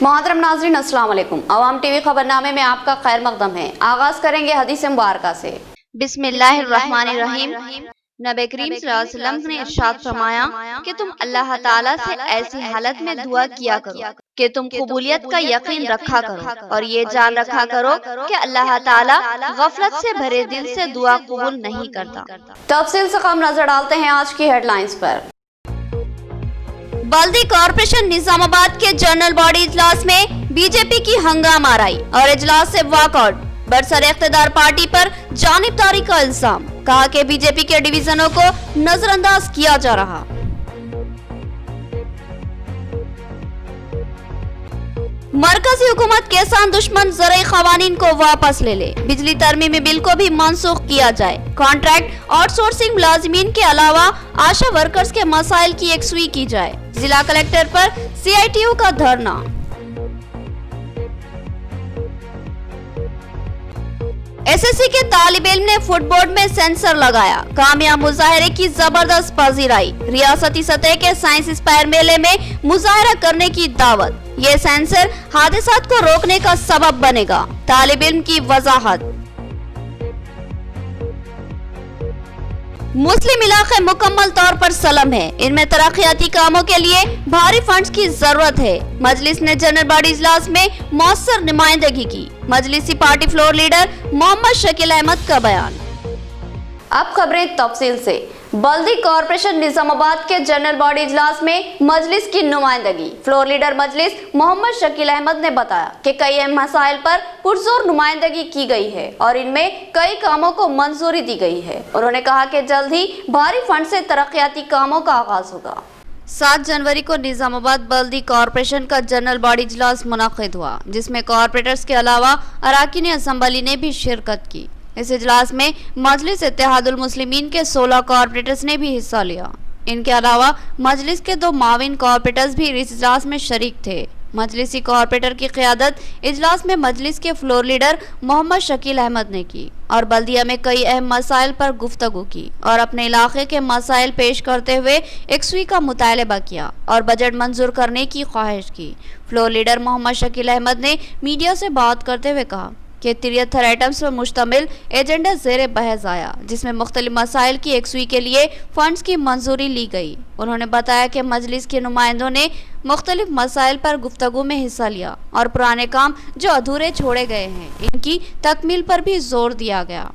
मोहतरम नाज़रीन अस्सलाम वालेकुम। अवाम टीवी खबरनामे में आपका खैर मकदम है। आगाज करेंगे हदीस मुबारका से। बिस्मिल्लाहिर्रहमानिर्रहीम। नबी करीम सल्लल्लाहु अलैहि वसल्लम ने इरशाद फरमाया कि तुम अल्लाह ताला से ऐसी हालत में दुआ किया करो कि तुम कबूलियत का यकीन रखा करो और ये जान रखा करो कि अल्लाह ताला गफलत से भरे दिल से दुआ कबूल नहीं करता। तफसील से कम नजर डालते हैं आज की हेडलाइंस पर। बल्दी कॉर्पोरेशन निजामाबाद के जनरल बॉडी इजलास में बीजेपी की हंगामा आराई और इजलास से वॉकआउट। बरसर इख्तिदार पार्टी पर जानिबदारी का इल्जाम, कहा कि बीजेपी के डिवीजनों को नजरअंदाज किया जा रहा। मरकजी हुकूमत किसान दुश्मन ज़राई क़वानीन को वापस ले ले, बिजली तरमीमी बिल को भी मनसूख किया जाए, कॉन्ट्रैक्ट आउटसोर्सिंग मुलाजिमीन के अलावा आशा वर्कर्स के मसाइल की यकसुई की जाए। जिला कलेक्टर पर CITU का धरना। SSC के तालिब इल्म ने फुटबोर्ड में सेंसर लगाया, कामयाब मुजाहरे की जबरदस्त पजीराई। रियासती सतह के साइंस इंस्पायर मेले में मुजाहरा करने की दावत। ये सेंसर हादसात को रोकने का सबब बनेगा, तालिब इल्म की वजाहत। मुस्लिम इलाके मुकम्मल तौर पर सलम है, इनमें तरक्याती कामों के लिए भारी फंड्स की जरूरत है। मजलिस ने जनरल बॉडी इजलास में मौसर नुमाइंदगी की। मजलिसी party floor leader Mohammad Shakeel Ahmed का बयान। अब खबरें तफसील से। बल्दी कॉर्पोरेशन निजामाबाद के जनरल बॉडी इजलास में मजलिस की नुमाइंदगी। फ्लोर लीडर मजलिस मोहम्मद शकील अहमद ने बताया कि कई अहम मसाइल पर पुरजोर नुमाइंदगी की गई है और इनमें कई कामों को मंजूरी दी गई है। उन्होंने कहा कि जल्द ही भारी फंड से तरक्याती कामों का आगाज होगा। 7 जनवरी को निजामाबाद बल्दी कॉर्पोरेशन का जनरल बॉडी इजलास मुनक्किद हुआ, जिसमें कॉर्पोरेटर्स के अलावा अराकीन असम्बली ने भी शिरकत की। इस इजलास में मजलिस इत्तेहादुल मुस्लिमीन के 16 कॉर्पोरेटर्स ने भी हिस्सा लिया। इनके अलावा मजलिस के 2 माविन कॉर्पोरेटर्स भी इस इजलास में शरीक थे। मजलिसी कॉर्पोरेटर की क़ियादत इजलास में मजलिस के फ्लोर लीडर मोहम्मद शकील अहमद ने की और बल्दिया में कई अहम मसाइल पर गुफ्तगू की और अपने इलाके के मसाइल पेश करते हुए यकसुई का मुतालबा किया और बजट मंजूर करने की ख्वाहिश की। फ्लोर लीडर मोहम्मद शकील अहमद ने मीडिया से बात करते हुए कहा कि 73 आइटम्स पर मुश्तमिल एजेंडा ज़ेरे बहस आया, जिसमें मुख्तलिफ मसाइल की यकसुई के लिए फंड्स की मंजूरी ली गई। उन्होंने बताया कि मजलिस के नुमाइंदों ने मुख्तलिफ मसाइल पर गुफ्तगू में हिस्सा लिया और पुराने काम जो अधूरे छोड़े गए हैं इनकी तकमील पर भी जोर दिया गया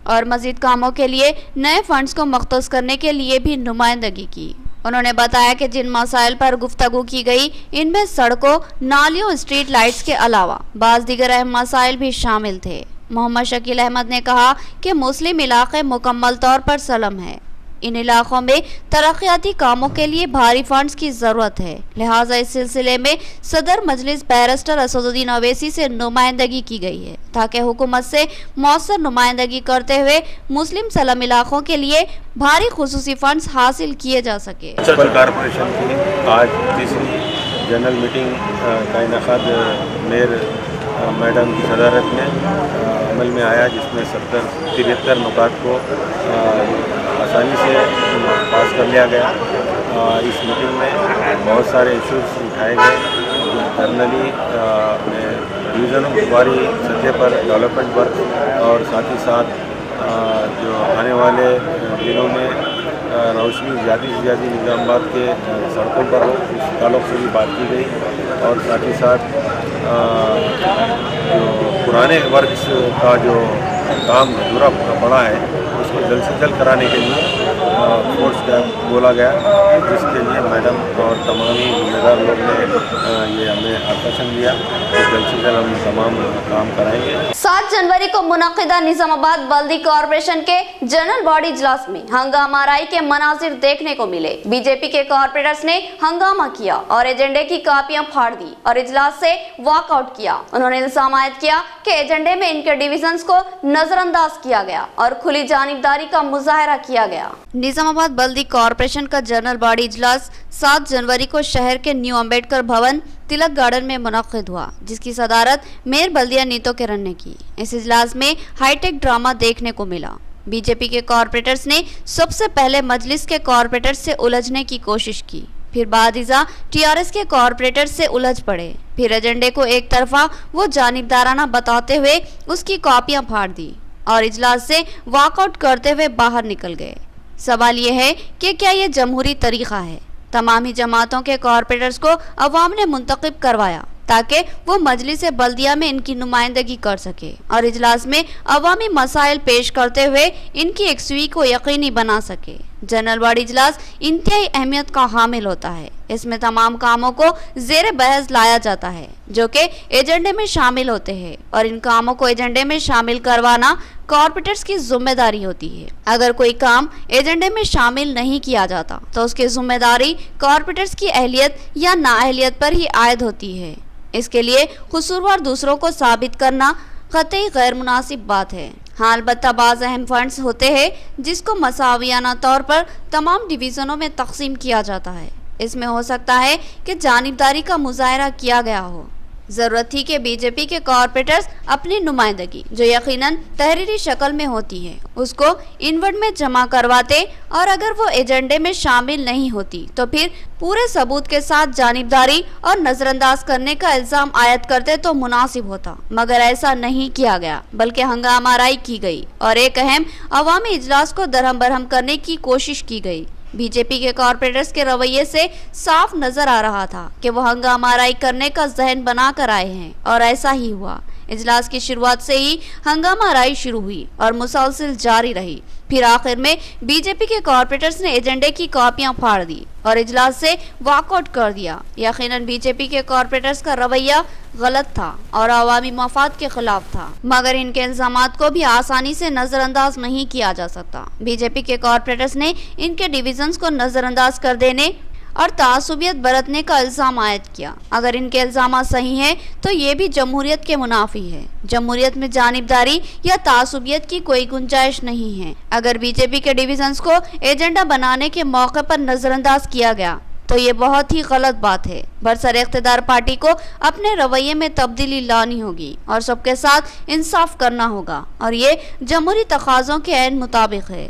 और मजीद कामों के लिए नए फंड्स को मख्तूस करने के लिए भी नुमाइंदगी की। उन्होंने बताया कि जिन मसाइल पर गुफ्तगू की गई इनमें सड़कों, नालियों, स्ट्रीट लाइट्स के अलावा बाज़ दीगर अहम मसाइल भी शामिल थे। मोहम्मद शकील अहमद ने कहा कि मुस्लिम इलाके मुकम्मल तौर पर सलम है, इन इलाकों में तरक्याती कामों के लिए भारी फंड्स की ज़रूरत है, लिहाजा इस सिलसिले में सदर मजलिस बैरिस्टर असदुद्दीन अवैसी से नुमाइंदगी की गई है ताकि हुकूमत से मौसर नुमाइंदगी करते हुए मुस्लिम सलम इलाकों के लिए भारी खुसूसी फंड्स हासिल किए जा सके। कॉर्पोरेशन की आज तीसरी जनरल मीटिंग का इनेकाद मेयर मैडम की सदारत में अमल में आया, जिसमें 73 नुकात को आसानी से पास कर लिया गया। इस मीटिंग में बहुत सारे इश्यूज उठाए गए, जनरली डिवीज़नों वारी सतह पर डेवलपमेंट वर्क और साथ ही साथ जो आने वाले दिनों में रोशनी ज़्यादा से ज़्यादा निजामाबाद के सड़कों पर हो, इस ताल्लुक़ से भी बात की गई और साथ ही साथ जो पुराने वर्क्स का जो काम अधूरा पड़ा है उसको जल्द से जल्द कराने के लिए फोर्स का बोला गया, जिसके लिए मैडम और तमाम जिम्मेदार लोग ने ये हमें आश्वासन दिया कि जल्द से जल्द हम तमाम काम कराएंगे। 7 जनवरी को मुनक्किदा निजामाबाद बल्दी कॉर्पोरेशन के जनरल बॉडी इजलास में हंगामा आराई के मनाजिर देखने को मिले। बीजेपी के कॉर्पोरेटर्स ने हंगामा किया और एजेंडे की कापियां फाड़ दी और इजलास से वॉकआउट किया। उन्होंने इल्जाम आयद किया कि एजेंडे में इनके डिवीजन्स को नजरअंदाज किया गया और खुली जानिबदारी का मुजाहरा किया गया। निजामाबाद बल्दी कॉर्पोरेशन का जनरल बॉडी इजलास 7 जनवरी को शहर के न्यू अम्बेडकर भवन तिलक गार्डन में मुनक्किद हुआ, जिसकी सदारत मेयर बल्दिया नीतो किरण ने की। इस इजलास में हाईटेक ड्रामा देखने को मिला। बीजेपी के कॉर्पोरेटर्स ने सबसे पहले मजलिस के कॉर्पोरेटर्स से उलझने की कोशिश की, फिर बादिजा टीआरएस के कॉरपोरेटर से उलझ पड़े। फिर एजेंडे को एक तरफा वो जानिबदाराना बताते हुए उसकी कॉपियां फाड़ दी और इजलास से वॉकआउट करते हुए बाहर निकल गए। सवाल ये है कि क्या ये जमहूरी तरीका है? तमाम ही जमातों के कॉरपोरेटर्स को अवाम ने मुंतखब करवाया ताकि वो मजलिस बल्दिया में इनकी नुमाइंदगी कर सके और इजलास में अवामी मसाइल पेश करते हुए इनकी यकसुई को यकीनी बना सके। जनरल बॉडी इजलास इंतहाई अहमियत का हामिल होता है। इसमें तमाम कामों को ज़ेर बहस लाया जाता है जो कि एजेंडे में शामिल होते हैं और इन कामों को एजेंडे में शामिल करवाना कॉरपोरेटर्स की जिम्मेदारी होती है। अगर कोई काम एजेंडे में शामिल नहीं किया जाता तो उसकी जिम्मेदारी कॉरपोरेटर्स की अहलियत या नाअहलियत पर ही आयद होती है। इसके लिए कसूरवार दूसरों को साबित करना कतई गैर मुनासिब बात है। हाँ, अलबत्ता बाज़ अहम फंड्स होते हैं जिसको मसावियाना तौर पर तमाम डिवीज़नों में तकसीम किया जाता है। इसमें हो सकता है कि जानिबदारी का मुजाहरा किया गया हो। ज़रूरत थी कि बीजेपी के कॉरपोरेटर्स अपनी नुमाइंदगी जो यकीनन तहरीरी शक्ल में होती है उसको इनवर्ड में जमा करवाते और अगर वो एजेंडे में शामिल नहीं होती तो फिर पूरे सबूत के साथ जानिबदारी और नज़रअंदाज करने का इल्ज़ाम आयद करते तो मुनासिब होता, मगर ऐसा नहीं किया गया बल्कि हंगामाराई की गई और एक अहम अवामी इजलास को दरहम बरहम करने की कोशिश की गई। बीजेपी के कॉरपोरेटर्स के रवैये से साफ नजर आ रहा था कि वो हंगामाराई करने का जहन बना कर आए हैं और ऐसा ही हुआ। इजलास की शुरुआत से ही हंगामाराई शुरू हुई और मुसलसल जारी रही। फिर आखिर में बीजेपी के कॉरपोरेटर्स ने एजेंडे की कॉपियां फाड़ दी और इजलास से वॉकआउट कर दिया। यकीनन बीजेपी के कॉरपोरेटर्स का रवैया गलत था और अवामी मफाद के खिलाफ था, मगर इनके इल्जामात को भी आसानी से नजरअंदाज नहीं किया जा सकता। बीजेपी के कॉरपोरेटर्स ने इनके डिविजन्स को नजरअंदाज कर देने और तासुबियत बरतने का इल्ज़ाम आयद किया। अगर इनके इल्ज़ाम सही हैं तो ये भी जमहूरियत के मुनाफी है। जमहूरियत में जानिबदारी या तासुबियत की कोई गुंजाइश नहीं है। अगर बीजेपी के डिविजन्स को एजेंडा बनाने के मौके पर नज़रअंदाज किया गया तो ये बहुत ही गलत बात है। बरसर इख्तिदार पार्टी को अपने रवैये में तब्दीली लानी होगी और सबके साथ इंसाफ करना होगा और ये जमहूरी तकाज़ों के ऐन मुताबिक है।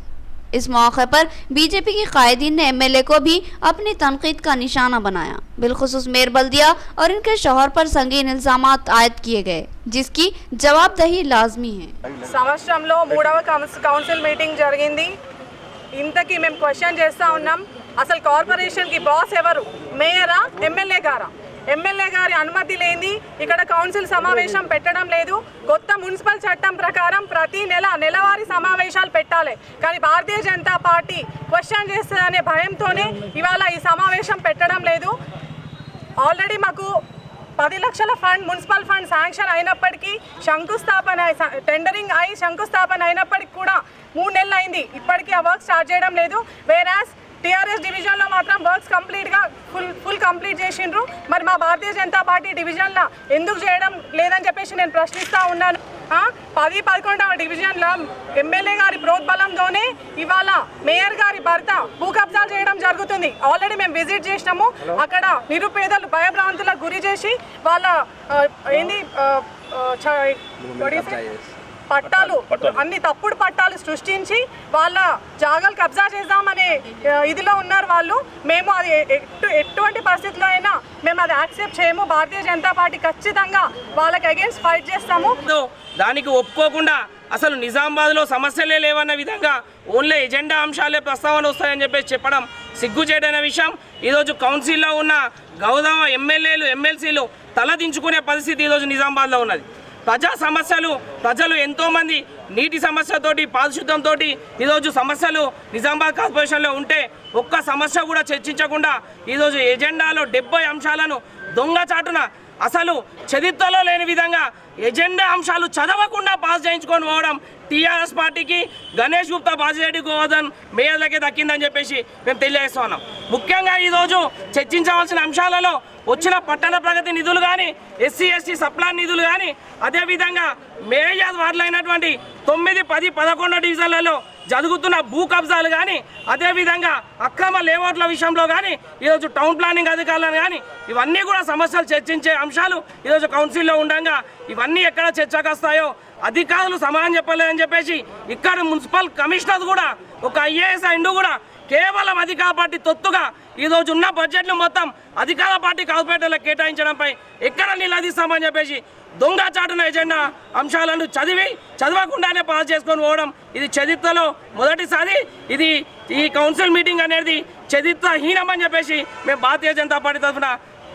इस मौके पर बीजेपी की कायदीन ने एमएलए को भी अपनी तनकीद का निशाना बनाया। बिलखुसूस मेयर बल्दिया और इनके शौहर पर संगीन इल्जामात आयद किए गए जिसकी जवाबदही लाजमी है। సంవత్సరంలో 3వ కౌన్సిల్ మీటింగ్ జరిగింది। ఇంతకీ మేము క్వశ్చన్ చేస్తూ ఉన్నాం, అసలు కార్పొరేషన్కి బాస్ ఎవరు? మేయరా, ఎమ్మెల్యే గారా? ఎమ్మెల్యే గారి అనుమతి లేని ఇక్కడ కౌన్సిల్ సమావేశం పెట్టడం లేదు। కొత్త మున్సిపల్ చట్టం ప్రకారం ప్రతి నెలవారీ సమావేశాలు పెట్టాలి, కానీ భారతీయ జనతా పార్టీ క్వశ్చన్ చేస్తుందనే భయంతోనే ఇవాళ ఈ సమావేశం పెట్టడం లేదు। ఆల్రెడీ మాకు 10 లక్షల ఫండ్ మున్సిపల్ ఫండ్ శాంక్షన్ అయినప్పటికీ శంకుస్థాపన టెండరింగ్ అయి శంకుస్థాపన అయినప్పటికీ కూడా 3 నెలలు అయింది, ఇప్పటికీ ఆ వర్క్ స్టార్ట్ చేయడం లేదు। వేరాస్ టీఆర్ఎస్ డివిజన్లో మాత్రం వర్క్స్ కంప్లీట్గా ఫుల్ కంప్లీట్ చేసిండ్రు। మరి మా భారతీయ జనతా పార్టీ డివిజన్లో ఎందుకు చేయడం లేదని చెప్పేసి నేను ప్రశ్నిస్తూ ఉన్నాను। 10-11వ డివిజన్లో ఎమ్మెల్యే గారి ప్రోద్బలంతోనే ఇవాళ మేయర్ గారి భర్త భూ కబ్జాలు చేయడం జరుగుతుంది। ఆల్రెడీ మేము విజిట్ చేసినాము, అక్కడ నిరుపేదలు భయభ్రాంతులకు గురి చేసి వాళ్ళ పట్టాలు అన్ని తప్పుడు పట్టాలు సృష్టించి వాళ్ళ జాగాలు కబ్జా చేద్దామనే ఇదిలో ఉన్నారు వాళ్ళు। మేము అది ఎటువంటి పరిస్థితుల్లో అయినా మేము అది యాక్సెప్ట్ చేయము। భారతీయ జనతా పార్టీ ఖచ్చితంగా వాళ్ళకి అగేన్స్ట్ ఫైట్ చేస్తాము। దానికి ఒప్పుకోకుండా అసలు నిజామాబాద్లో సమస్యలే లేవన్న విధంగా ఓన్లీ ఎజెండా అంశాలే ప్రస్తావన వస్తాయని చెప్పేసి చెప్పడం సిగ్గుచేటైన విషయం। ఈరోజు కౌన్సిల్లో ఉన్న గౌరవ ఎమ్మెల్యేలు ఎమ్మెల్సీలు తలదించుకునే పరిస్థితి ఈరోజు నిజామాబాద్లో ఉన్నది। ప్రజా సమస్యలు ప్రజలు ఎంతోమంది నీటి సమస్యతోటి పారిశుద్ధ్యంతో ఈరోజు సమస్యలు నిజామాబాద్ కార్పొరేషన్లో ఉంటే ఒక్క సమస్య కూడా చర్చించకుండా ఈరోజు ఎజెండాలో 70 అంశాలను దొంగచాటున అసలు చరిత్రలో లేని విధంగా ఎజెండా అంశాలు చదవకుండా పాస్ చేయించుకొని పోవడం టీఆర్ఎస్ పార్టీకి గణేష్ గుప్తా బాజిరెడ్డి గోవర్ధన్ మేయర్లకే దక్కిందని చెప్పేసి మేము తెలియజేస్తున్నాం। ముఖ్యంగా ఈరోజు చర్చించవలసిన అంశాలలో వచ్చిన పట్టణ ప్రగతి నిధులు కానీ ఎస్సీ ఎస్టీ సప్లాన్ నిధులు కానీ అదేవిధంగా మేయర్ వార్డులైనటువంటి 9, 10, 11 డివిజన్లలో జరుగుతున్న భూ కబ్జాలు కానీ అదేవిధంగా అక్రమ లేఅవుట్ల విషయంలో కానీ ఈరోజు టౌన్ ప్లానింగ్ అధికారులను కానీ ఇవన్నీ కూడా సమస్యలు చర్చించే అంశాలు ఈరోజు కౌన్సిల్లో ఉండగా ఇవన్నీ ఎక్కడ చర్చకు వస్తాయో అధికారులు సమాధానం చెప్పలేదని చెప్పేసి ఇక్కడ మున్సిపల్ కమిషనర్ కూడా ఒక ఐఏఎస్ అయిండు కూడా కేవలం అధికార పార్టీ తొత్తుగా ఈరోజు ఉన్న బడ్జెట్ను మొత్తం అధికార పార్టీ కార్పొరేటర్లకు కేటాయించడంపై ఎక్కడ నిలదీస్తామని చెప్పేసి దొంగచాటున ఎజెండా అంశాలను చదవకుండానే పాస్ చేసుకొని పోవడం ఇది చరిత్రలో మొదటిసారి. ఇది ఈ కౌన్సిల్ మీటింగ్ అనేది చరిత్రహీనమని చెప్పేసి మేము భారతీయ జనతా పార్టీ తరఫున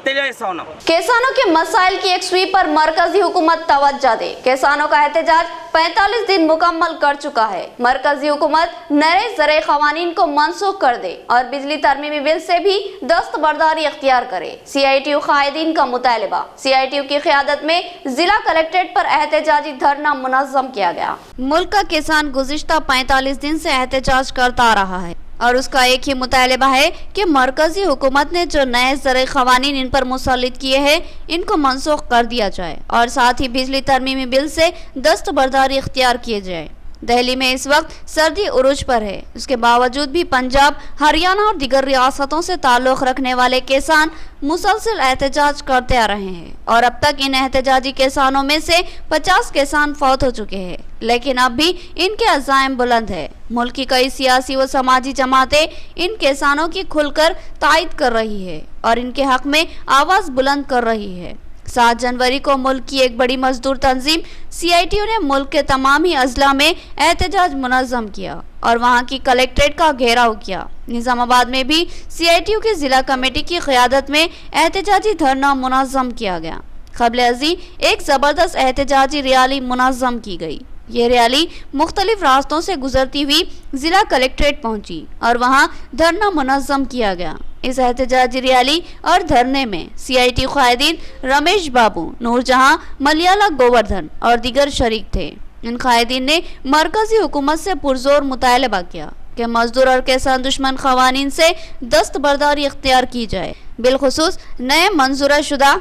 తెలియజేస్తా ఉన్నాం. किसानों के मसाइल की एक स्वीप पर मरकजी हुकूमत तवज्जो दे. किसानों का एहतजाज 45 दिन मुकम्मल कर चुका है. मरकजी हुकूमत नए ज़राए क़वानीन को मनसूख कर दे और बिजली तरमीमी बिल से भी दस्तबरदारी इख्तियार करे. CITU कायदीन का मुतालबा. CITU की क़यादत में जिला कलेक्ट्रेट पर एहतजाजी धरना मुनज़्ज़म किया गया. मुल्क का किसान गुज़िश्ता 45 दिन से एहतजाज करता आ रहा है और उसका एक ही मुतालबा है कि मरकजी हुकूमत ने जो नए ज़राए क़वानीन इन पर मुसल्लित किए हैं इनको मनसूख कर दिया जाए और साथ ही बिजली तरमीमी बिल से दस्तबरदारी इख्तियार किए जाए. दिल्ली में इस वक्त सर्दी उरूज पर है. उसके बावजूद भी पंजाब, हरियाणा और दीगर रियासतों से ताल्लुक़ रखने वाले किसान मुसलसल एहतजाज करते आ रहे हैं और अब तक इन एहतजाजी किसानों में से 50 किसान फौत हो चुके हैं. लेकिन अब भी इनके अज़ाइम बुलंद है. मुल्क की कई सियासी व समाजी जमातें इन किसानों की खुलकर तायद कर रही है और इनके हक में आवाज़ बुलंद कर रही है. 7 जनवरी को मुल्क की एक बड़ी मजदूर तंजीम CITU ने मुल्क के तमाम ही अजला में एहतजाज मुनज़्ज़म किया और वहाँ की कलेक्ट्रेट का घेराव किया. निज़ामाबाद में भी CITU की ज़िला कमेटी की क़यादत में एहतजाजी धरना मुनज़्ज़म किया गया. क़ब्ल अज़ी एक ज़बरदस्त एहतजाजी रैली मुनज़्ज़म की गई. ये रैली मुख्तलिफ रास्तों से गुजरती हुई ज़िला कलेक्ट्रेट पहुंची और वहां धरना मुनज़्ज़म किया गया. इस एहतजाजी रैली और धरने में CITU कायदीन रमेश बाबू, नूरजहां, मलयाला गोवर्धन और दीगर शरीक थे. इन कायदीन ने मरकजी हुकूमत से पुरजोर मुतालबा किया कि मजदूर और किसान दुश्मन क़वानीन से दस्तबरदारी इख्तियार की जाए. बिलखुसूस नए मंजूरा शुदा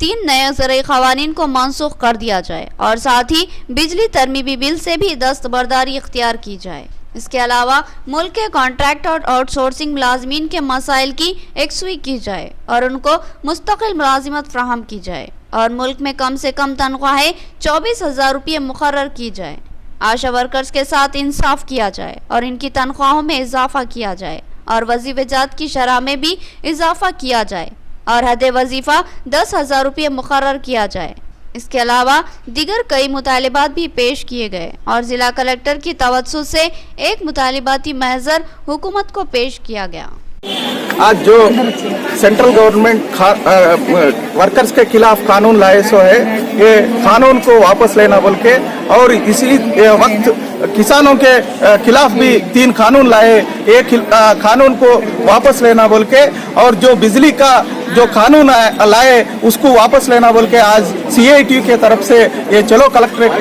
3 नए ज़राए क़वानीन को मनसूख कर दिया जाए और साथ ही बिजली तरमीमी बिल से भी दस्तबरदारी इख्तियार की जाए. इसके अलावा मुल्क के कॉन्ट्रैक्ट और आउटसोर्सिंग मुलाजमीन के मसाइल की एकसुई की जाए और उनको मुस्तकिल मुलाजिमत फ्राहम की जाए और मुल्क में कम से कम तनख्वाहें 24,000 रुपये मुकर्रर की जाए. आशा वर्कर्स के साथ इंसाफ किया जाए और इनकी तनख्वाहों में इजाफा किया जाए और वजीफ़ाजात की शरह में भी इजाफा किया जाए और हद वजीफ़ा 10,000 रुपये मुकर्रर किया जाए. इसके अलावा दीगर कई मुतालिबात भी पेश किए गए और ज़िला कलेक्टर की तवज्जो से एक मुतालिबाती महज़र हुकूमत को पेश किया गया. आज जो सेंट्रल गवर्नमेंट वर्कर्स के खिलाफ कानून लाए सो है, ये कानून को वापस लेना बोल के और इसी वक्त किसानों के खिलाफ भी 3 कानून लाए. एक कानून को वापस लेना बोल के और जो बिजली का जो कानून लाए उसको वापस लेना बोल के आज CITU के तरफ से ये चलो कलेक्ट्रेट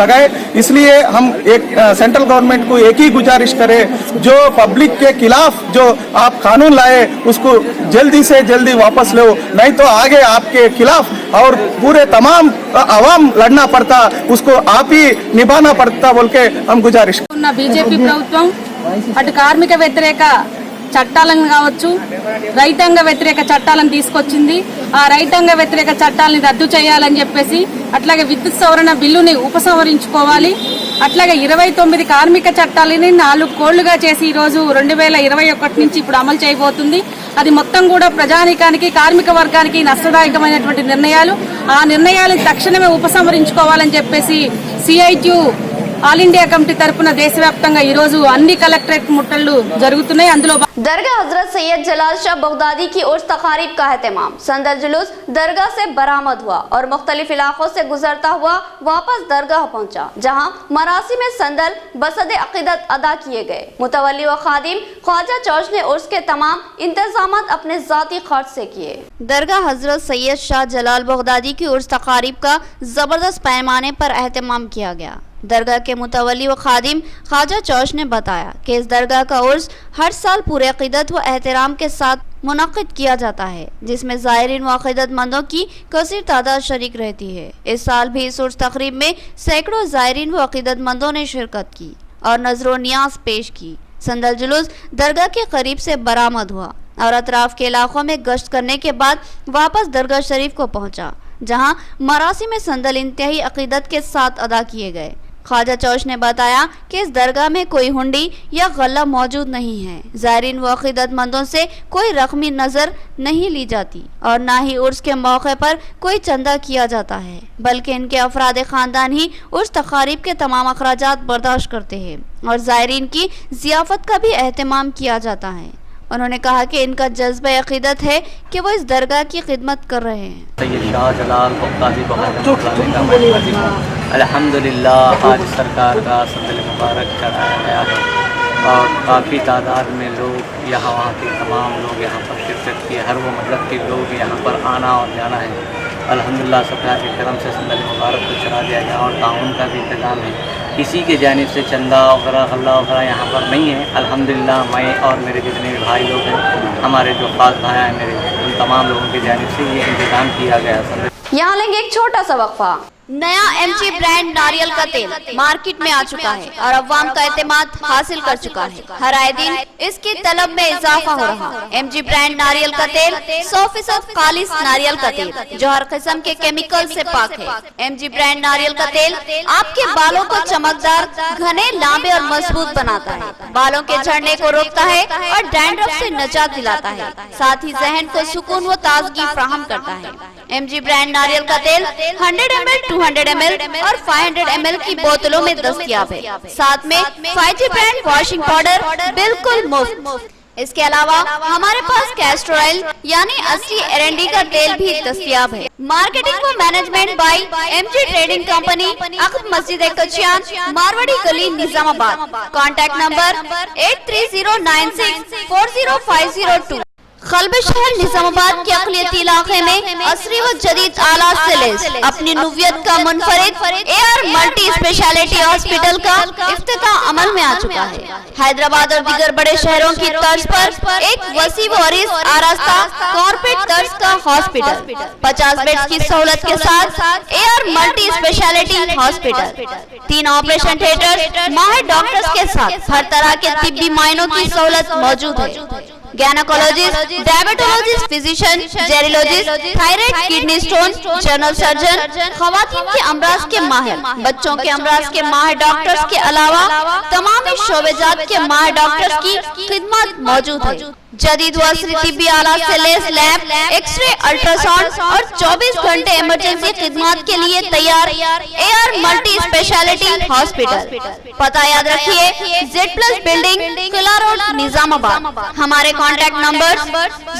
लगाए. इसलिए हम एक सेंट्रल गवर्नमेंट को एक ही गुजारिश करें, जो पब्लिक के खिलाफ जो आप कानून लाए उसको जल्दी से जल्दी वापस लो, नहीं तो आगे आपके खिलाफ और पूरे तमाम आवाम लड़ना पड़ता, उसको आप ही निभाना पड़ता बोल के हम गुजारिश. बीजेपी ప్రభుత్వం అటు కార్మిక వ్యతిరేక చట్టాలను కావచ్చు, రైతాంగ వ్యతిరేక చట్టాలను తీసుకొచ్చింది. ఆ రైతాంగ వ్యతిరేక చట్టాలను రద్దు చేయాలని చెప్పేసి, అట్లాగే విద్యుత్ సవరణ బిల్లుని ఉపసంహరించుకోవాలి. అట్లాగే 29 కార్మిక చట్టాలని 4 కోళ్లుగా చేసి ఈరోజు 2021 నుంచి ఇప్పుడు అమలు చేయబోతుంది. అది మొత్తం కూడా ప్రజానీకానికి, కార్మిక వర్గానికి నష్టదాయకమైనటువంటి నిర్ణయాలు. ఆ నిర్ణయాలను తక్షణమే ఉపసంహరించుకోవాలని చెప్పేసి CITU ఆల్ ఇండియా కమిటీ తరపున దేశవ్యాప్తంగా ఈ రోజు అన్ని కలెక్టరేట్ ముట్టళ్లు జరుగుతున్నాయి. అందులో दरगाह हजरत सैयद जलाल शाह बगदादी की उर्स तकारीब का एहतमाम. संदल जुलूस दरगाह से बरामद हुआ और मुख्तलिफ इलाकों से गुजरता हुआ वापस दरगाह पहुंचा, जहां मरासी में संदल बसद अकीदत अदा किए गए. मुतवल्ली व खादिम ख्वाजा चौश ने उर्स के तमाम इंतजामात अपने जाती खर्च से किए. दरगाह हजरत सैयद शाह जलाल बगदादी की उर्स तकारीब का जबरदस्त पैमाने पर एहतमाम किया गया. दरगाह के मुतवल्ली व खादिम ख्वाजा चौश ने बताया कि इस दरगाह का उर्स हर साल पूरे अकीदत व एहतराम के साथ मुनक़िद किया जाता है, जिसमें ज़ायरीन व अक़ीदतमंदों की कसीर तादाद शरीक रहती है. इस साल भी इस उर्स तक़रीब में सैकड़ों ज़ायरीन व अक़ीदतमंदों ने शिरकत की और नज़रो नियाज पेश की. संदल जुलूस दरगाह के करीब से बरामद हुआ और अतराफ के इलाकों में गश्त करने के बाद वापस दरगाह शरीफ को पहुँचा, जहाँ मरासी में संदल इंतहाई अक़ीदत के साथ अदा किए गए. ख्वाजा चौश ने बताया कि इस दरगाह में कोई हुंडी या गल्ला मौजूद नहीं है। ज़ायरीन व अक़ीदतमंदों से कोई रकमी नज़र नहीं ली जाती और ना ही उर्स के मौके पर कोई चंदा किया जाता है, बल्कि इनके अफराद ख़ानदान ही उर्स तक़ारीब के तमाम अखराजात बर्दाश्त करते हैं और ज़ायरीन की ज़ियाफ़त का भी एहतमाम किया जाता है। उन्होंने कहा कि इनका जज्बा अक़ीदत है कि वो इस दरगाह की खिदमत कर रहे हैं। अल्हम्दुलिल्लाह आज सरकार का सदल मुबारक चढ़ाया गया है और काफ़ी तादाद में लोग यहाँ वहाँ के तमाम लोग यहाँ पर शिरकत किए, हर वो मतलब के लोग यहाँ पर आना और जाना है। अल्हम्दुलिल्लाह सरकार के करम से सदल मुबारक को चढ़ा दिया गया और ताउन का भी इंतज़ाम है। किसी के जानिब से चंदा वगैरह गल्ला वगैरह यहाँ पर नहीं है। अल्हम्दुलिल्लाह मैं और मेरे जितने भी भाई लोग हैं, हमारे जो खास भाई हैं मेरे, उन तमाम लोगों की जानिब से ये इंतज़ाम किया गया है। यहाँ लेंगे एक छोटा सा वक्फा। नया MG ब्रांड नारियल का तेल मार्केट में आ चुका है और अवाम का एतमाद हासिल कर चुका है। हर आए दिन इसकी तलब में इजाफा हो रहा है। MG ब्रांड नारियल का तेल 100% खालिस नारियल का तेल जो हर किस्म के केमिकल से पाक है। MG ब्रांड नारियल का तेल आपके बालों को चमकदार, घने, लांबे और मजबूत बनाता है, बालों के झड़ने को रोकता है और डैंड्रफ से निजात दिलाता है, साथ ही जहन को सुकून व ताजगी फराहम करता है। MG ब्रांड नारियल का तेल 100 ml, 200 ml और 500 ml की बोतलों में दस्तयाब है। साथ में 5G ब्रांड वॉशिंग पाउडर बिल्कुल मुफ्त। इसके अलावा हमारे पास कैस्टर ऑयल यानी असली एरंडी का तेल भी दस्तयाब है। मार्केटिंग व management by MG trading company, अक़ब मस्जिद कचियान, मारवाड़ी गली, निजामाबाद। Contact number 8309640502। क़ल्ब शहर निजामाबाद के अक़लियती इलाके में असरी व जदीद आलात से लैस अपनी नुवियत का मुनफरिद AR मल्टी स्पेशलिटी हॉस्पिटल का इफ्तिताह अमल में आ चुका है। हैदराबाद और दीगर बड़े शहरों की तर्ज पर एक वसी व अरीज़ आरास्ता कॉर्पोरेट तर्ज का हॉस्पिटल, 50 बेड्स की सहूलत के साथ AR multi speciality hospital, 3 operation theatre, माहिर डॉक्टर्स के साथ हर तरह के तिब्बी मायनों की सहूलत मौजूद है। गैनोकोलॉजिस्ट, डायबिटोलॉजिस्ट, फिजिशियन, जेरियोलॉजिस्ट, thyroid, kidney stone, general surgeon, खवातीन के अमराज के माहिर, बच्चों के अमराज के माहिर डॉक्टर्स के अलावा तमाम शोबेजात के माहिर डॉक्टर्स की खिदमत मौजूद है। जदीद व असरी तिब्बी आलात से लैस लैब, एक्सरे, अल्ट्रासाउंड और 24 घंटे इमरजेंसी खिदमत के लिए तैयार AR मल्टी स्पेशलिटी हॉस्पिटल। पता याद रखिए, Z+ बिल्डिंग, किला रोड, निजामाबाद। हमारे कॉन्टैक्ट नंबर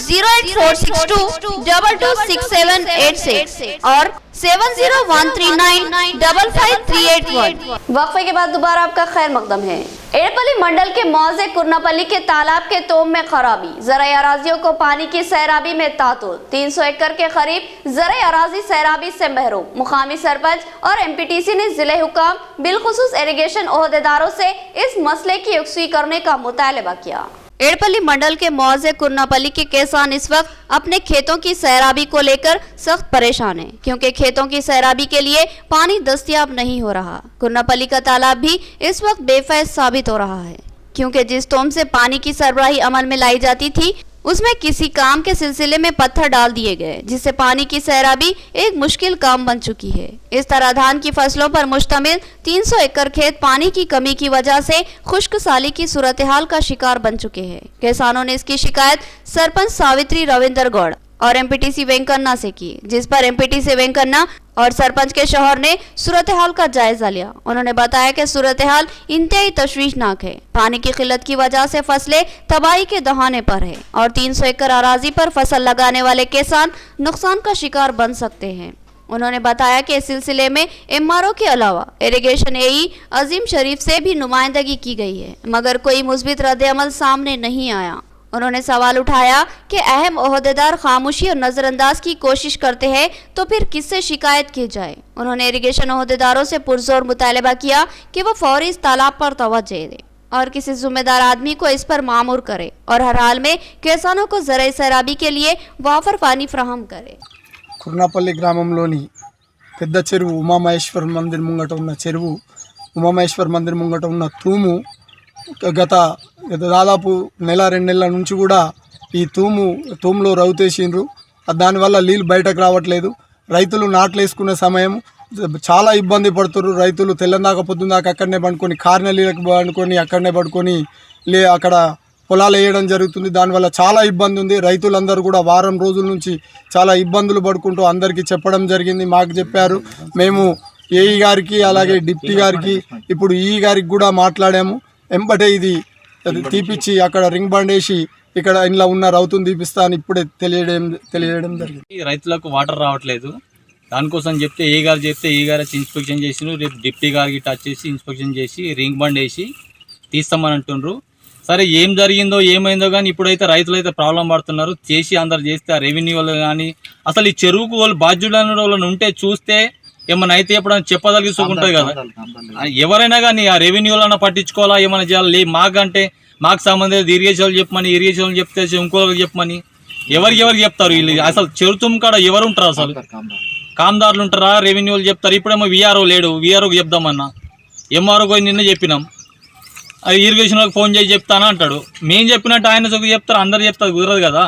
08462 226786 और 7013955381। वक्फे के बाद दोबारा आपका खैर मकदम है। एड़पल्ली मंडल के मौजे कुरनापल्ली के तालाब के तोम में खराबी, ज़राई अराजियों को पानी की सैराबी में तातुल, 300 एकड़ के करीब ज़राई अराजी सैराबी से महरूम। मुकामी सरपंच और MPTC ने जिले हुकाम बिलखुसूस इरिगेशन ओहदेदारों से इस मसले की यकसुई करने का मुतालबा किया। एड़पल्ली मंडल के मौजे कुरनापल्ली के किसान इस वक्त अपने खेतों की सैराबी को लेकर सख्त परेशान हैं, क्योंकि खेतों की सैराबी के लिए पानी दस्तयाब नहीं हो रहा। कुरनापल्ली का तालाब भी इस वक्त बेफैज साबित हो रहा है, क्योंकि जिस तोम से पानी की सरबराही अमल में लाई जाती थी उसमें किसी काम के सिलसिले में पत्थर डाल दिए गए, जिससे पानी की सैराबी एक मुश्किल काम बन चुकी है। इस तरह धान की फसलों पर मुश्तमिल 300 एकड़ खेत पानी की कमी की वजह से खुश्क साली की सूरत हाल का शिकार बन चुके हैं। किसानों ने इसकी शिकायत सरपंच सावित्री रविंदर गौड़ और MPTC वेंकन्ना से की, जिस पर MPTC वेंकन्ना और सरपंच के शौहर ने सूरत हाल का जायजा लिया। उन्होंने बताया कि सूरत हाल इंतहाई तशवीशनाक है। पानी की किल्लत की वजह से फसलें तबाही के दहाने पर है और 300 एकड़ अराजी पर फसल लगाने वाले किसान नुकसान का शिकार बन सकते हैं। उन्होंने बताया कि इस सिलसिले में MRO के अलावा इरिगेशन AE अजीम शरीफ से भी नुमाइंदगी की गई है, मगर कोई मुस्बित रद्द-ए-अमल सामने नहीं आया। उन्होंने सवाल उठाया कि अहम ओहदेदार खामोशी और नजरअंदाज की कोशिश करते हैं तो फिर किससे शिकायत की जाए। उन्होंने इरिगेशन ओहदेदारों से पुरजोर मुतालबा किया कि वो फौरी इस तालाब पर तवज्जो दें और किसी जिम्मेदार आदमी को इस पर मामूर करे और हर हाल में किसानों को ज़राई सैराबी के लिए वाफर पानी फ्राहम करे। కుర్నాపల్లి గ్రామంలోని పెద్ద చెరువు ఉమామహేశ్వర మందిర్ ముంగట ఉన్న చెరువు, ఉమామహేశ్వర మందిర్ ముంగట ఉన్న తూము గత దాదాపు నెల 2 నెలల నుంచి కూడా ఈ తూములో రౌతేసిండ్రు. దానివల్ల నీళ్ళు బయటకు రావట్లేదు. రైతులు నాట్లు వేసుకునే సమయం చాలా ఇబ్బంది పడుతున్నారు రైతులు. తెల్లందాక పొద్దుందాకా అక్కడనే పండుకొని కార్నెలీలకు పండుకొని అక్కడనే పడుకొని అక్కడ పొలాలు వేయడం జరుగుతుంది. దానివల్ల చాలా ఇబ్బంది ఉంది. రైతులందరూ కూడా వారం రోజుల నుంచి చాలా ఇబ్బందులు పడుకుంటూ అందరికీ చెప్పడం జరిగింది. మాకు చెప్పారు, మేము ఏఈ గారికి అలాగే డిప్టీ గారికి ఇప్పుడు ఈ గారికి కూడా మాట్లాడాము. ఎంబటే ఇది తీపిచ్చి అక్కడ రింగ్ బండ్ వేసి ఇక్కడ ఇంట్లో ఉన్న రౌతుని తీపిస్తా అని ఇప్పుడే తెలియడం జరిగింది. రైతులకు వాటర్ రావట్లేదు, దానికోసం చెప్తే ఏ గారు చెప్తే ఈ గారు ఇన్స్పెక్షన్ చేసినారు. రేపు డిప్టీ గారికి టచ్ చేసి ఇన్స్పెక్షన్ చేసి రింగ్ బండ్ వేసి తీస్తామని అంటుండ్రు. సరే ఏం జరిగిందో ఏమైందో కానీ ఇప్పుడైతే రైతులు అయితే ప్రాబ్లం పడుతున్నారు. చేసి అందరు చేస్తే ఆ రెవెన్యూ వాళ్ళు కానీ అసలు ఈ చెరువుకు వాళ్ళు బాధ్యులైన వాళ్ళని ఉంటే చూస్తే ఏమైనా అయితే ఎప్పుడైనా చెప్పదలిగి ఉంటుంది కదా. ఎవరైనా కానీ ఆ రెవెన్యూ వాళ్ళని పట్టించుకోవాలా, ఏమైనా చేయాలి. మాకంటే మాకు సంబంధించి ఇరిగేషన్ చెప్పమని, ఇరిగేషన్ చెప్తే ఇంకోళ్ళకి చెప్పమని ఎవరికి చెప్తారు వీళ్ళు? అసలు చెరుతుం కాడ ఎవరు ఉంటారు? అసలు కామ్దారులు ఉంటారా? రెవెన్యూ వాళ్ళు చెప్తారు. ఇప్పుడేమో విఆర్ఓ లేడు, విఆర్ఓకి చెప్దామన్నా ఎంఆర్ఓకి నిన్న చెప్పినాం. ఇరిగేషన్ వాళ్ళకి ఫోన్ చేసి చెప్తానా అంటాడు. మేము చెప్పినట్టు ఆయన చెప్తారు, అందరు చెప్తారు, కుదరదు కదా.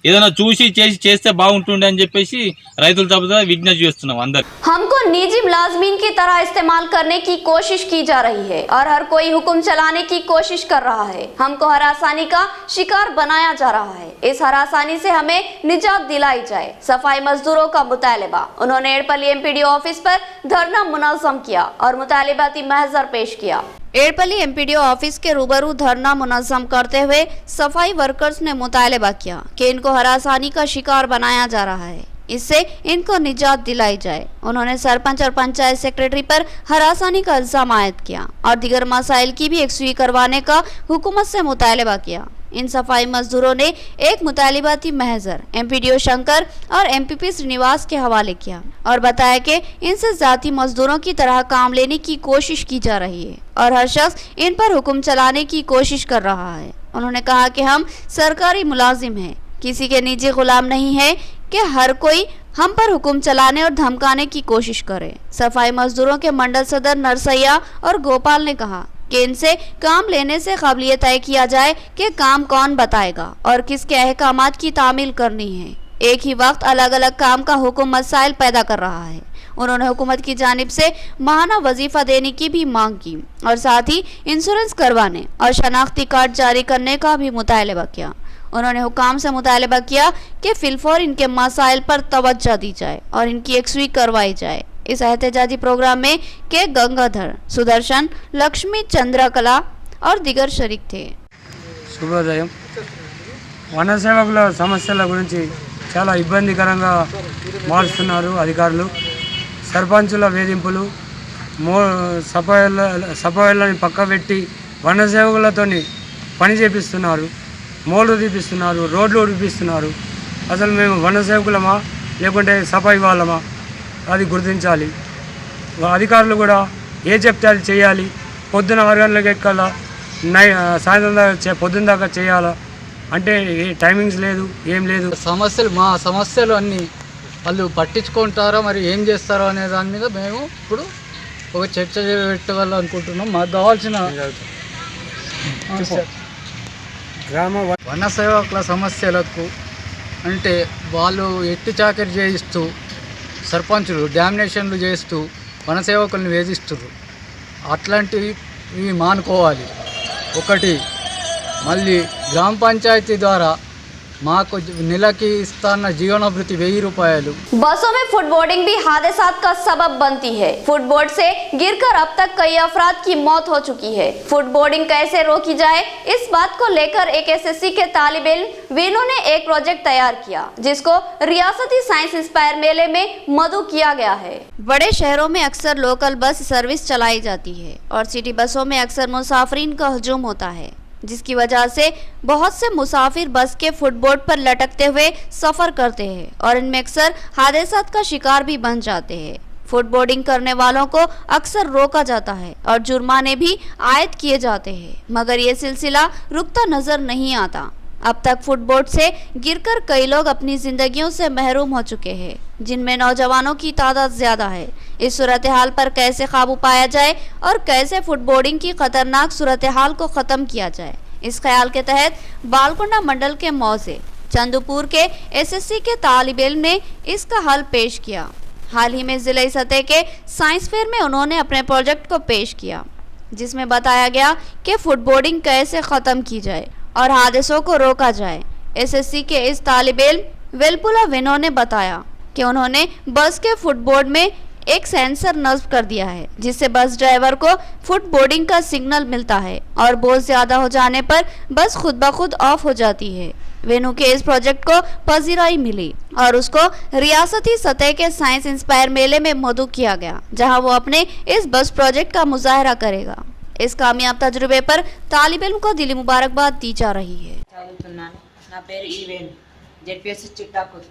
ఏదైనా చూసి చేస్తే బాగుంటుండే అని చెప్పేసి రైతుల తరపున విజ్ఞప్తి చేస్తున్నాం అందరు. हमको निजी मुलाजमीन की तरह इस्तेमाल करने की कोशिश की जा रही है और हर कोई हुक्म चलाने की कोशिश कर रहा है. हमको हरासानी का शिकार बनाया जा रहा है. इस हरासानी से हमें निजात दिलाई जाए. सफाई मजदूरों का मुतालिबा. उन्होंने एड़पल्ली एमपीडीओ ऑफिस पर धरना मुनज़्ज़म किया और मुतालिबाती महजर पेश किया. एड़पल्ली एमपीडीओ ऑफिस के रूबरू धरना मुनज़्ज़म करते हुए सफाई वर्कर्स ने मुतालबा किया कि इनको हरासानी का शिकार बनाया जा रहा है, इससे इनको निजात दिलाई जाए. उन्होंने सरपंच और पंचायत सेक्रेटरी पर हरासानी का इल्जाम आयद किया और दीगर मसाइल की भी यकसुई करवाने का हुकूमत से मुतालबा किया. इन सफाई मजदूरों ने एक मुतालिबाती महजर एमपीडीओ शंकर और एमपीपी श्रीनिवास के हवाले किया और बताया कि इनसे जाती मजदूरों की तरह काम लेने की कोशिश की जा रही है और हर शख्स इन पर हुक्म चलाने की कोशिश कर रहा है. उन्होंने कहा कि हम सरकारी मुलाजिम हैं, किसी के निजी गुलाम नहीं है कि हर कोई हम पर हुक्म चलाने और धमकाने की कोशिश करे. सफाई मजदूरों के मंडल सदर नरसैया और गोपाल ने कहा कि इनसे काम लेने से काबिलियत तय किया जाए कि काम कौन बताएगा और किसके अहकामात की तामील करनी है. एक ही वक्त अलग अलग काम का हुक्म मसाइल पैदा कर रहा है. उन्होंने हुकूमत की जानिब से माहाना वजीफा देने की भी मांग की और साथ ही इंश्योरेंस करवाने और शनाख्ती कार्ड जारी करने का भी मुतालबा किया. उन्होंने हुकाम से मुतालबा किया कि फिलफौर इनके मसाइल पर तवज्जो दी जाए और इनकी यकसुई करवाई जाए. इस एहतजाजी प्रोग्राम में के गंगाधर, सुदर्शन, लक्ष्मी, चंद्रकला और दिगर शरीक थे. శుభోదయం. వన సేవకుల సమస్యల గురించి చాలా ఇబ్బందికరంగా మారుస్తున్నారు అధికారులు. సర్పంచుల వేధింపులు, సఫాయిలని పక్కబెట్టి వన సేవకులతోని పని చేపిస్తున్నారు, మోళ్ళు తీపిస్తున్నారు, రోడ్లు ఉడిపిస్తున్నారు. అసలు మేము వన సేవకులమా లేకుంటే సఫాయి వాళ్ళమా అది గుర్తించాలి. అధికారులు కూడా ఏ చెప్తే అది చేయాలి. పొద్దున 6 గంటలకు ఎక్కాలా, సాయంత్రం దాకా పొద్దున్న దాకా చేయాలా అంటే టైమింగ్స్ లేదు, ఏం లేదు. మా సమస్యలు అన్నీ వాళ్ళు పట్టించుకుంటారో మరి ఏం చేస్తారో అనే దాని మీద మేము ఇప్పుడు ఒక చర్చ పెట్టాలనుకుంటున్నాం. మాకు కావాల్సిన గ్రామ వన సేవకుల సమస్యలకు అంటే వాళ్ళు ఎట్టి చాకరీ చేయిస్తూ సర్పంచులు డామినేషన్లు చేస్తూ వన సేవకులను వేధిస్తున్నారు. అట్లాంటివి మానుకోవాలి. ఒకటి మళ్ళీ గ్రామ పంచాయతీ ద్వారా మాకు నెలకి ఇస్తాన్న జీవనభృతి 1000 రూపాయలు. बसों में फुटबोर्डिंग भी हादसात का सबब बनती है. फुटबोर्ड से गिरकर अब तक कई अफराद की मौत हो चुकी है. फुटबोर्डिंग कैसे रोकी जाए, इस बात को लेकर एक एसएससी के तालिब इल्म वीनू ने एक प्रोजेक्ट तैयार किया जिसको रियासती साइंस इंस्पायर मेले में मदऊ किया गया है. बड़े शहरों में अक्सर लोकल बस सर्विस चलाई जाती है और सिटी बसों में अक्सर मुसाफिरीन का हजूम होता है, जिसकी वजह से बहुत से मुसाफिर बस के फुटबोर्ड पर लटकते हुए सफ़र करते हैं और इनमें अक्सर हादसात का शिकार भी बन जाते हैं. फुटबोर्डिंग करने वालों को अक्सर रोका जाता है और जुर्माने भी आयद किए जाते हैं, मगर ये सिलसिला रुकता नजर नहीं आता. अब तक फुटबोर्ड से गिरकर कई लोग अपनी जिंदगियों से महरूम हो चुके हैं, जिनमें नौजवानों की तादाद ज्यादा है. इस सूरत हाल पर कैसे काबू पाया जाए और कैसे फुटबोर्डिंग की खतरनाक सूरत हाल को ख़त्म किया जाए, इस ख्याल के तहत बालकोंडा मंडल के मौजे चंदूपुर के एसएससी के तालिब इल्म ने इसका हल पेश किया. हाल ही में जिले सतह के साइंस फेयर में उन्होंने अपने प्रोजेक्ट को पेश किया, जिसमें बताया गया कि फुटबोर्डिंग कैसे ख़त्म की जाए और हादसों को रोका जाए। एसएससी के इस तालिबे इल्म वेलपुला विनो ने बताया कि उन्होंने बस के फुटबोर्ड में एक सेंसर नस्ब कर दिया है, जिससे बस ड्राइवर को फुटबोर्डिंग का सिग्नल मिलता है और बोझ ज्यादा हो जाने पर बस खुद ब खुद ऑफ हो जाती है। वेनु के इस प्रोजेक्ट को पजीराई मिली और उसको रियासती सतह के साइंस इंस्पायर मेले में मदऊ किया गया, जहां वो अपने इस बस प्रोजेक्ट का मुजाहरा करेगा। इस कामयाब तजुर्बे पर तालिब इल्म को दिली मुबारकबाद दी जा रही है। నా పేరు ఈవేన్ ZPSC Chittapur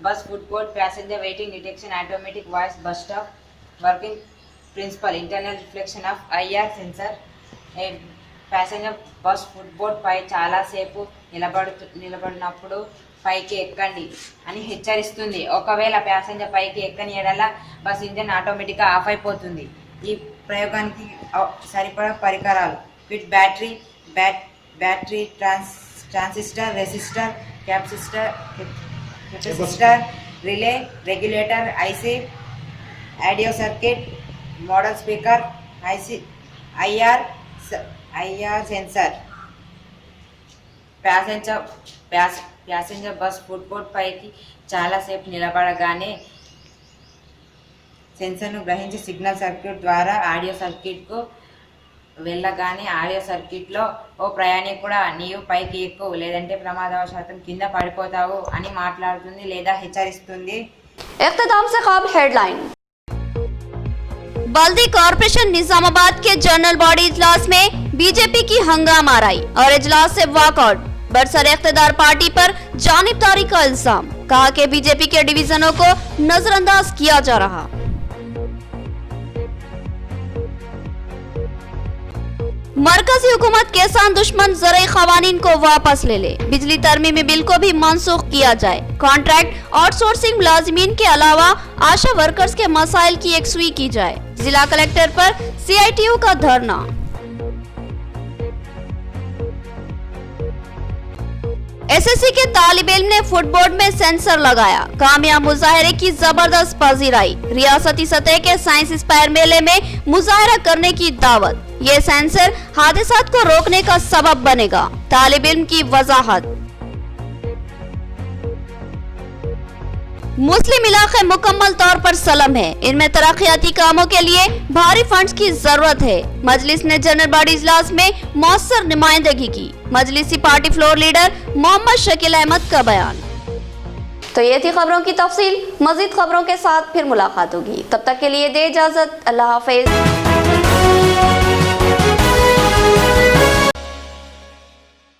bus foot board passenger waiting detection automatic voice bus stop working principle internal reflection of IR sensor passenger bus foot board పై చాలాసేపు నిలబడినప్పుడు పైకి ఎక్కండి అని హెచ్చరిస్తుంది. ఒకవేళ ప్యాసింజర్ పైకి ఎక్కని ఎడల బస్ ఇంజన్ ఆటోమేటిక్గా ఆఫ్ అయిపోతుంది. ఈ ప్రయోగానికి సరిపడా పరికరాలు with battery transistor, resistor, capacitor, relay, regulator, IC, audio circuit, model speaker, IR sensor. Passenger bus footboard పైకి చాలాసేపు నిలబడగానే సెన్సర్ను గ్రహించి సిగ్నల్ సర్క్యూట్ ద్వారా ఆడియో సర్క్యూట్కు వెళ్ళగానే ఆడియో సర్క్యూట్లో ఓ ప్రయాణికుడా నీవు పైకి ఎక్కు లేదంటే ప్రమాదవశాతం కింద పడిపోతావు అని మాట్లాడుతుంది లేదా హెచ్చరిస్తుంది. इख्तिताम से ख़बर हेडलाइन। बल्दी कॉर्पोरेशन निजामाबाद के जनरल बॉडी इजलास में बीजेपी की हंगामाराई और इजलास से वॉकआउट। बरसर इख्तिदार पार्टी पर जानिबदारी का इल्जाम, कहा कि बीजेपी के डिवीजनों को नजरअंदाज किया जा रहा। मरकजी हुकूमत किसान दुश्मन ज़राई क़वानीन को वापस ले ले, बिजली तरमीमी बिल को भी मनसूख किया जाए, कॉन्ट्रैक्ट आउटसोर्सिंग मुलाजिमीन के अलावा आशा वर्कर्स के मसाइल की यकसुई की जाए। जिला कलेक्टर पर CITU का धरना। SSC के तालिब इल्म ने फुटबोर्ड में सेंसर लगाया, कामयाब मुजाहरे की जबरदस्त पजीराई। रियासती सतह के साइंस इंस्पायर मेले में मुजाहरा करने की दावत। ये सेंसर हादसात को रोकने का सबब बनेगा, तालिब इल्म की वजाहत। मुस्लिम इलाके मुकम्मल तौर पर सलम है, इनमें तरक्याती कामों के लिए भारी फंड्स की जरूरत है। मजलिस ने जनरल बॉडी इजलास में मौसर नुमाइंदगी की। मजलिसी party floor leader Mohammad Shakeel Ahmed का बयान। तो ये थी खबरों की तफसील। मजीद खबरों के साथ फिर मुलाकात होगी, तब तक के लिए दे इजाजत। अल्लाह हाफिज।